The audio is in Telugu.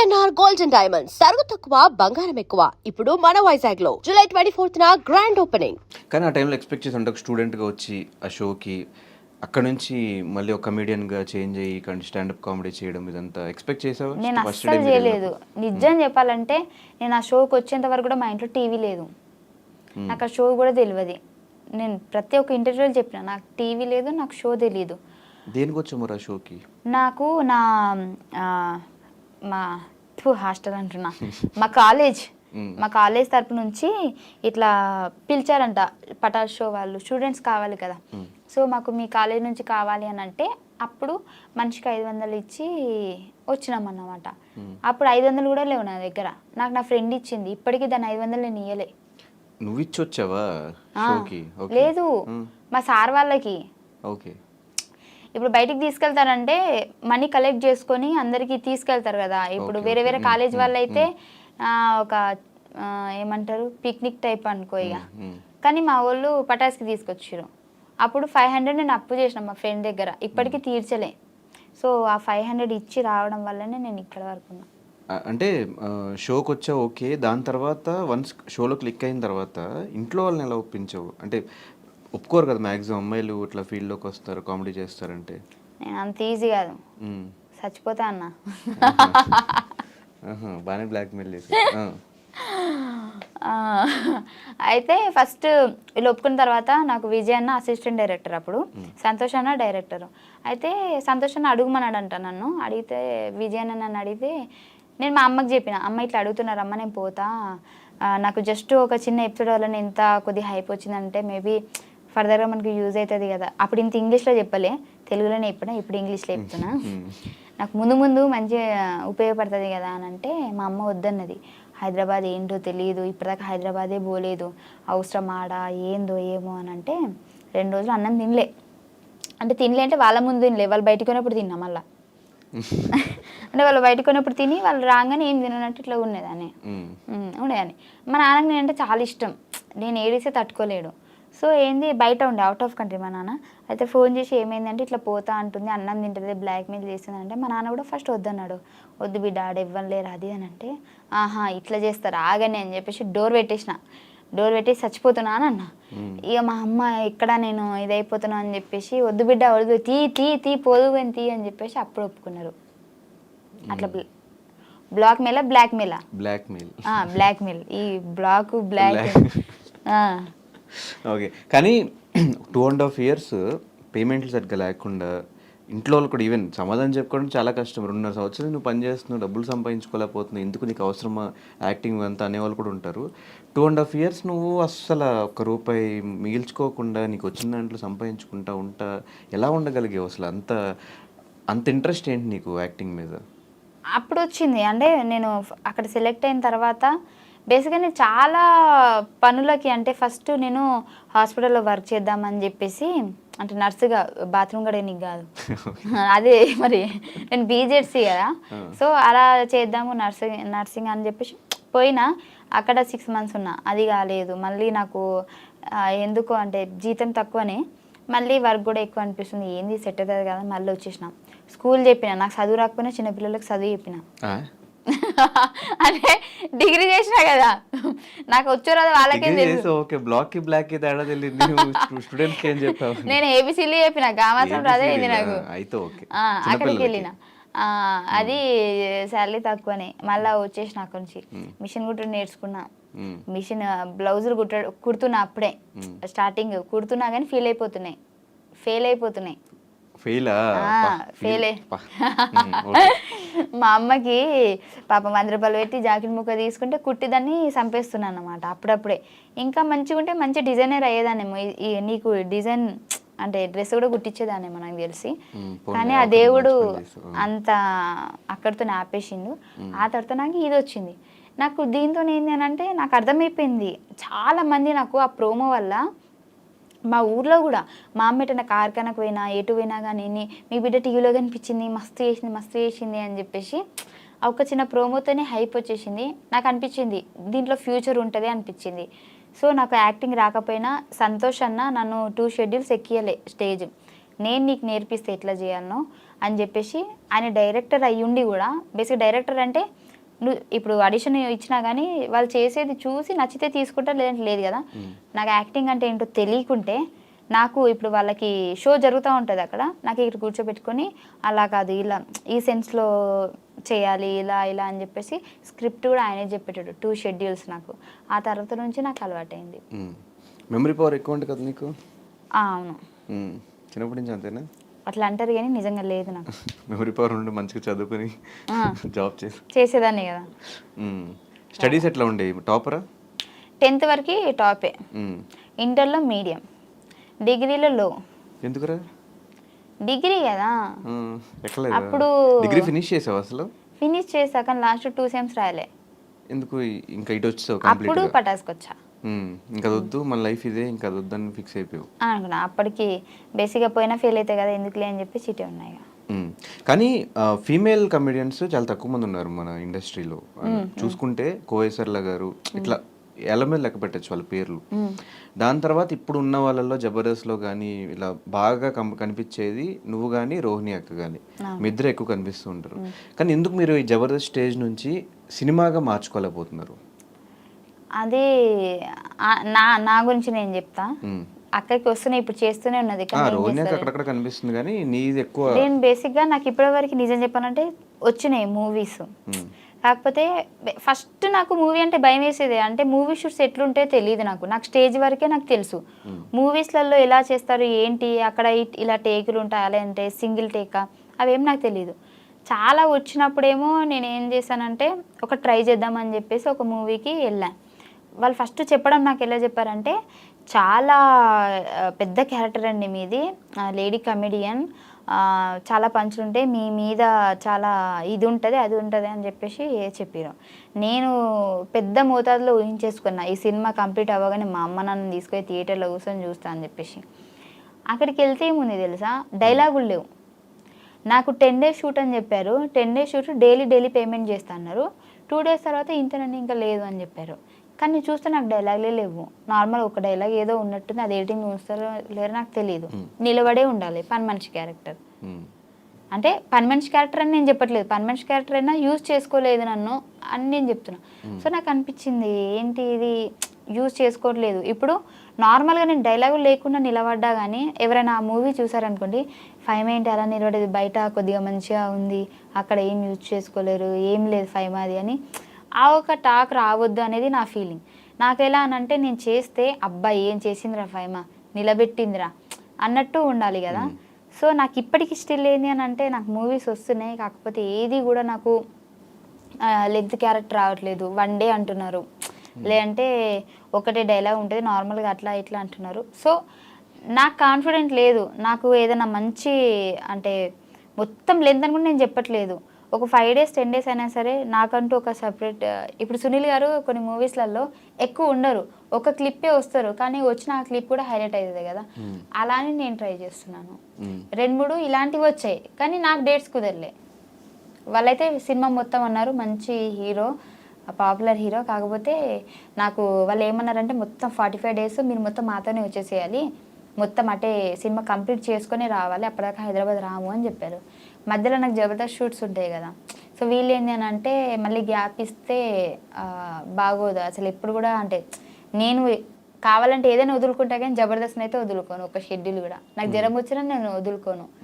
పిఎన్ఆర్ గోల్డ్ అండ్ డైమండ్స్ తరుగు తక్కువ బంగారం ఎక్కువ. ఇప్పుడు మన వైజాగ్ లో జూలై 24th గ్రాండ్ ఓపెనింగ్. కానీ ఆ టైంలో ఎక్స్పెక్ట్ చేసి అంటే ఒక స్టూడెంట్గా వచ్చి ఆ షోకి అక్కడ నుంచి మళ్ళీ ఒక కమీడియన్గా చేంజ్ అయ్యి స్టాండప్ కామెడీ చేయడం ఇదంతా ఎక్స్పెక్ట్ చేసావా? నేను అస్సలు చేయలేదు. నిజం చెప్పాలంటే నేను ఆ షోకి వచ్చేంత వరకు కూడా మా ఇంట్లో టీవీ లేదు, నాకు ఆ షో కూడా తెలియదు. నేను ప్రతి ఒక్క ఇంటర్వ్యూలో చెప్పిన నాకు టీవీ లేదు, నాకు షో తెలియదు. దేనికి వచ్చాము ఆ షోకి? నాకు మా హాస్టల్ అంటున్నా మా కాలేజ్ తరపు నుంచి ఇట్లా పిలిచారంట, పటాల్ షో వాళ్ళు స్టూడెంట్స్ కావాలి కదా, సో మాకు మీ కాలేజ్ నుంచి కావాలి అని అంటే అప్పుడు మనిషికి 500 ఇచ్చి వచ్చినామన్నమాట. అప్పుడు 500 కూడా లేవు నా దగ్గర, నాకు నా ఫ్రెండ్ ఇచ్చింది. ఇప్పటికీ దాన్ని 500 నేను ఇయ్యలే. నువ్వు ఇచ్చి వచ్చావా? లేదు, మా సార్ వాళ్ళకి. ఓకే. ఇప్పుడు బయటికి తీసుకెళ్తారంటే మనీ కలెక్ట్ చేసుకొని అందరికి తీసుకెళ్తారు కదా. ఇప్పుడు వేరే వేరే కాలేజ్ వాళ్ళు అయితే ఒక ఏమంటారు పిక్నిక్ టైప్ అనుకో ఇక. కానీ మా వాళ్ళు పటాస్కి తీసుకొచ్చారు. అప్పుడు 500 నేను అప్పు చేసిన మా ఫ్రెండ్ దగ్గర, ఇప్పటికీ తీర్చలే. సో ఆ 500 ఇచ్చి రావడం వల్లనే నేను ఇక్కడ వరకు ఉన్నా. అంటే షోకి వచ్చా ఓకే, దాని తర్వాత వన్స్ షోలో క్లిక్ అయిన తర్వాత ఇంట్లో వాళ్ళని ఎలా ఒప్పించావు? అంటే ఒప్పుకోరు కదా మ్యాక్సిమం అమ్మాయిలు ఇట్లా ఫీల్డ్లోకి వస్తారు కామెడీ చేస్తారంటే. నేను అంత ఈజీ కాదు, చచ్చిపోతా అన్న. బాగానే బ్లాక్మెయిల్ చేసి. అయితే ఫస్ట్ వీళ్ళు ఒప్పుకున్న తర్వాత నాకు విజయ్ అన్న అసిస్టెంట్ డైరెక్టర్, అప్పుడు సంతోష్ అన్న డైరెక్టర్. అయితే సంతోష్ అన్న అడుగుమన్నాడంట నన్ను. అడిగితే విజయ్ అన్న నన్ను అడిగితే నేను మా అమ్మకి చెప్పిన, అమ్మ ఇట్లా అడుగుతున్నారు అమ్మ, నేను పోతా, నాకు జస్ట్ ఒక చిన్న ఎపిసోడ్ వల్ల ఎంత కొద్దిగా హైప్ వచ్చిందంటే మేబీ ఫర్దర్గా మనకి యూజ్ అవుతుంది కదా. అప్పుడు ఇంత ఇంగ్లీష్లో చెప్పలే, తెలుగులోనే చెప్పినా, ఇప్పుడు ఇంగ్లీష్లో చెప్తున్నా. నాకు ముందు ముందు మంచిగా ఉపయోగపడుతుంది కదా అని అంటే మా అమ్మ వద్దన్నది. హైదరాబాద్ ఏంటో తెలియదు, ఇప్పటిదాకా హైదరాబాదే పోలేదు, అవసరం ఆడ ఏందో ఏమో అని అంటే 2 రోజులు అన్నం తినలే. అంటే తినలే అంటే వాళ్ళ ముందు తినలే, వాళ్ళు బయటకు కొన్నప్పుడు తిన్నా మళ్ళా. అంటే వాళ్ళు బయటకు కొన్నప్పుడు తిని వాళ్ళు రాగానే ఏం తిననట్టు ఇట్లా ఉండేదాన్ని. మా నాన్నకి నేనంటే చాలా ఇష్టం, నేను ఏడిస్తే తట్టుకోలేడు. సో ఏంది బయట ఉండే, అవుట్ ఆఫ్ కంట్రీ మా నాన్న. అయితే ఫోన్ చేసి ఏమైందంటే ఇట్లా పోతా అంటుంది, అన్నం తింటుంది, బ్లాక్మెయిల్ చేస్తుంది అంటే మా నాన్న కూడా ఫస్ట్ వద్దన్నాడు. వద్దు బిడ్డ ఆడ ఇవ్వలేరు అది అని అంటే, ఆహా ఇట్లా చేస్తారు ఆగని అని చెప్పేసి డోర్ పెట్టేసి చచ్చిపోతున్నా అని అన్న. ఇక మా అమ్మ ఇక్కడ నేను ఇదైపోతున్నా అని చెప్పేసి వద్దు బిడ్డ వద్దు, తీ పోదు అని తీ అని చెప్పేసి అప్పుడు ఒప్పుకున్నారు. అట్లా బ్లాక్మెయిల్ ఈ బ్లాక్. ఓకే. కానీ 2.5 years పేమెంట్లు సరిగ్గా లేకుండా ఇంట్లో వాళ్ళు కూడా ఈవెన్ సమాధానం చెప్పుకోవడం చాలా కష్టం. 2.5 సంవత్సరాలు నువ్వు పని చేస్తున్నావు, డబ్బులు సంపాదించుకోలేకపోతున్నావు, ఎందుకు నీకు అవసరమా యాక్టింగ్ అంతా అనేవాళ్ళు కూడా ఉంటారు. 2.5 years నువ్వు అస్సలు ₹1 మిగిల్చుకోకుండా నీకు వచ్చిన దాంట్లో సంపాదించుకుంటా ఎలా ఉండగలిగావు అసలు? అంత ఇంట్రెస్ట్ ఏంటి నీకు యాక్టింగ్ మీద? అప్పుడు వచ్చింది అంటే నేను అక్కడ సెలెక్ట్ అయిన తర్వాత బేసిక్గా నేను చాలా పనులకి, అంటే ఫస్ట్ నేను హాస్పిటల్లో వర్క్ చేద్దామని చెప్పేసి, అంటే నర్సుగా, బాత్రూమ్ కడగనీకి కాదు, అదే మరి నేను బీజెడ్సీ కదా. సో అలా చేద్దాము నర్సింగ్ అని చెప్పేసి పోయినా. అక్కడ 6 months ఉన్నా, అది కాలేదు. మళ్ళీ నాకు ఎందుకు అంటే జీతం తక్కువనే, మళ్ళీ వర్క్ కూడా ఎక్కువ అనిపిస్తుంది, ఏంది సెట్ అవుతుంది కదా, మళ్ళీ వచ్చేసిన. స్కూల్ చెప్పిన, నాకు చదువు రాకపోయినా చిన్నపిల్లలకు చదువు చెప్పిన. అంటే డిగ్రీ చేసినా కదా, నాకు వచ్చో రాదు వాళ్ళకేం తెలుసు. నేను ఏబిసిలు చెప్పిన, మాత్రం రాదే ఇది నాకు. అక్కడికి వెళ్ళిన, అది శాలరీ తక్కువనే. మళ్ళీ వచ్చేసిన అక్కడి నుంచి. మిషన్ కుట్టడం నేర్చుకున్నా, మిషన్ బ్లౌజులు కుడుతున్నా. అప్పుడే స్టార్టింగ్ కుడుతున్నా కానీ ఫెయిల్ అయిపోతున్నాయి. మా అమ్మకి పాపం ₹100 పెట్టి జాకెట్ ముక్క తీసుకుంటే కుట్టిదాన్ని చంపేస్తున్నాను అన్నమాట అప్పుడప్పుడే. ఇంకా మంచిగా ఉంటే మంచి డిజైనర్ అయ్యేదాన్నేమో, నీకు డిజైన్ అంటే డ్రెస్ కూడా కుట్టించేదాన్నేమో నాకు తెలిసి. కానీ ఆ దేవుడు అంత అక్కడితో ఆపేసిండు. ఆ తర్వాత నాకు ఇది వచ్చింది. నాకు దీంతో ఏంటి అని అంటే నాకు అర్థమైపోయింది, చాలా మంది నాకు ఆ ప్రోమో వల్ల మా ఊర్లో కూడా మా అమ్మ ఎటన్నా కార్ఖానకు పోయినా ఎటు పోయినా కానీ మీ బిడ్డ టీవీలో కనిపించింది, మస్తు చేసింది అని చెప్పేసి ఒక చిన్న ప్రోమోతోనే హైప్ వచ్చేసింది. నాకు అనిపించింది దీంట్లో ఫ్యూచర్ ఉంటుంది అనిపించింది. సో నాకు యాక్టింగ్ రాకపోయినా సంతోష్ అన్న నన్ను 2 schedules ఎక్కియలే స్టేజ్. నేను నీకు నేర్పిస్తే ఎట్లా చేయాలనో అని చెప్పేసి ఆయన డైరెక్టర్ అయ్యుండి కూడా బేసిక్ డైరెక్టర్ అంటే నువ్వు ఇప్పుడు ఆడిషన్ ఇచ్చినా కానీ వాళ్ళు చేసేది చూసి నచ్చితే తీసుకుంటారు లేదంటే లేదు కదా. నాకు యాక్టింగ్ అంటే ఏంటో తెలియకుంటే నాకు ఇప్పుడు వాళ్ళకి షో జరుగుతూ ఉంటుంది అక్కడ, నాకు ఇక్కడ కూర్చోబెట్టుకొని అలా కాదు ఇలా ఈ సెన్స్లో చేయాలి ఇలా ఇలా అని చెప్పేసి స్క్రిప్ట్ కూడా ఆయనే చెప్పేటాడు 2 షెడ్యూల్స్ నాకు. ఆ తర్వాత నుంచి నాకు అలవాటైంది. మెమరీ పవర్ ఎక్కువ ఉంటుంది కదా నీకు? అవును, చిన్నప్పటి నుంచి అంతేనా? అట్లా అంటారు కానీ నిజంగా లేదు నాకు. మెమరీ పవర్ ఉండి మంచిగా చదువుకుని జాబ్ చేసేదాన్ని కదా. స్టడీస్ ఎట్లా ఉండేవి? టాపరా? 10th వరకు టాపే, ఇంటర్లో మీడియం, డిగ్రీలో లో. ఎందుకురా? డిగ్రీ కదా అప్పుడు. డిగ్రీ ఫినిష్ చేసావు అసలు? ఫినిష్ చేసా కానీ లాస్ట్ 2 సెమ్స్ రాయలే. ఎందుకు ఇంకా ఇటు వచ్చావు? అప్పుడు పటాస్కొచ్చా. ఇంకా వద్దు మన లైఫ్ ఇదే, ఇంకా వద్దని ఫిక్స్ అయిపోయావు అనుకున్నా. అప్పటికి బేసిక్గా పోయినా ఫెయిల్ అవుతాయి కదా ఎందుకులే అని చెప్పి చిటే ఉన్నాయి. కానీ ఫీమేల్ కమెడియన్స్ చాలా తక్కువ మంది ఉన్నారు మన ఇండస్ట్రీలో. చూసుకుంటే కోవేశ్వర్ల గారు ఇట్లా ఎలా మీద లెక్క పెట్టచ్చు వాళ్ళ పేర్లు. దాని తర్వాత ఇప్పుడు ఉన్న వాళ్ళల్లో జబర్దస్త్లో కానీ ఇలా బాగా కనిపించేది నువ్వు కానీ రోహిణి అక్క కానీ, మీ ఇద్దరు ఎక్కువ కనిపిస్తూ ఉంటారు. కానీ ఎందుకు మీరు ఈ జబర్దస్త్ స్టేజ్ నుంచి సినిమాగా మార్చుకోలేకపోతున్నారు? అదే నా గురించి నేను చెప్తా. అక్కడికి వస్తూనే ఇప్పుడు చేస్తూనే ఉన్నది. అక్కడక్కడ కనిపిస్తుంది కానీ నీది ఎక్కువ. నేను బేసిక్గా నాకు ఇప్పటివరకు నిజం చెప్పానంటే వచ్చినాయి మూవీస్, కాకపోతే ఫస్ట్ నాకు మూవీ అంటే భయం వేసేది. అంటే మూవీ షూట్స్ ఎట్లుంటే తెలియదు నాకు స్టేజ్ వరకే నాకు తెలుసు. మూవీస్లలో ఎలా చేస్తారు ఏంటి, అక్కడ ఇలా టేకులు ఉంటాయి అలా అంటే సింగిల్ టేకా అవేం నాకు తెలియదు. చాలా వచ్చినప్పుడేమో నేను ఏం చేశానంటే ఒక ట్రై చేద్దామని చెప్పేసి ఒక మూవీకి వెళ్ళాను. వాళ్ళు ఫస్ట్ చెప్పడం నాకు ఎలా చెప్పారంటే చాలా పెద్ద క్యారెక్టర్ అండి మీది, లేడీ కమెడియన్, చాలా పంచులు ఉంటాయి మీ మీద, చాలా ఇది ఉంటుంది అది ఉంటుంది అని చెప్పేసి చెప్పారు. నేను పెద్ద మోతాదులో ఊహించేసుకున్నా ఈ సినిమా కంప్లీట్ అవ్వగానే మా అమ్మ నన్ను తీసుకొని థియేటర్లో కూర్చొని చూస్తా అని చెప్పేసి. అక్కడికి వెళ్తే ఏముంది తెలుసా, డైలాగులు లేవు. నాకు 10 days షూట్ అని చెప్పారు. 10 days షూట్ డైలీ పేమెంట్ చేస్తా అన్నారు. 2 days తర్వాత ఇంతనండి ఇంకా లేదు అని చెప్పారు. కానీ చూస్తే నాకు డైలాగులే లేవు. నార్మల్ ఒక డైలాగ్ ఏదో ఉన్నట్టుంది, అది ఎడిటింగ్ చూస్తారో లేరో నాకు తెలియదు. నిలబడే ఉండాలి పని మనిషి క్యారెక్టర్. అంటే పని మనిషి క్యారెక్టర్ అని నేను చెప్పట్లేదు, పని మనిషి క్యారెక్టర్ అయినా యూజ్ చేసుకోలేదు నన్ను అని నేను చెప్తున్నా. సో నాకు అనిపించింది ఏంటి ఇది యూజ్ చేసుకోవట్లేదు. ఇప్పుడు నార్మల్గా నేను డైలాగులు లేకుండా నిలబడ్డా కానీ ఎవరైనా ఆ మూవీ చూసారనుకోండి, 5 ఏంటి అలా నిలబడేది, బయట కొద్దిగా మంచిగా ఉంది అక్కడ ఏం యూజ్ చేసుకోలేరు, ఏం లేదు 5 అది అని ఆ ఒక టాక్ రావద్దు అనేది నా ఫీలింగ్. నాకు ఎలా అనంటే నేను చేస్తే అబ్బాయి ఏం చేసిందిరా 5 నిలబెట్టిందిరా అన్నట్టు ఉండాలి కదా. సో నాకు ఇప్పటికి స్టిల్ ఏంది అని అంటే నాకు మూవీస్ వస్తున్నాయి, కాకపోతే ఏది కూడా నాకు లెగ్త్ క్యారెక్టర్ రావట్లేదు. 1 day అంటున్నారు, లేదంటే ఒకటే డైలాగ్ ఉంటుంది నార్మల్గా అట్లా ఇట్లా అంటున్నారు. సో నాకు కాన్ఫిడెంట్ లేదు. నాకు ఏదైనా మంచి అంటే మొత్తం లెంత్ అని కూడా నేను చెప్పట్లేదు, ఒక 5 days 10 days అయినా సరే నాకంటూ ఒక సపరేట్. ఇప్పుడు సునీల్ గారు కొన్ని మూవీస్లలో ఎక్కువ ఉండరు, ఒక క్లిప్పే వస్తారు, కానీ వచ్చిన ఆ క్లిప్ కూడా హైలైట్ అవుతుంది కదా. అలానే నేను ట్రై చేస్తున్నాను. 2-3 ఇలాంటివి వచ్చాయి కానీ నాకు డేట్స్ కుదరలే. వాళ్ళైతే సినిమా మొత్తం అన్నారు మంచి హీరో, పాపులర్ హీరో, కాకపోతే నాకు వాళ్ళు ఏమన్నారంటే మొత్తం 45 days మీరు మొత్తం మాతోనే వచ్చేసేయాలి, మొత్తం అటే సినిమా కంప్లీట్ చేసుకొని రావాలి, అప్పటిదాకా హైదరాబాద్ రాము అని చెప్పారు. మధ్యలో నాకు జబర్దస్త్ షూట్స్ ఉంటాయి కదా. సో వీళ్ళు ఏంటి అని అంటే మళ్ళీ గ్యాప్ ఇస్తే బాగోదు అసలు. ఎప్పుడు కూడా అంటే నేను కావాలంటే ఏదైనా వదులుకుంటా కానీ జబర్దస్త్ అయితే వదులుకోను, ఒక షెడ్యూల్ కూడా. నాకు జ్వరం వచ్చినా నేను వదులుకోను.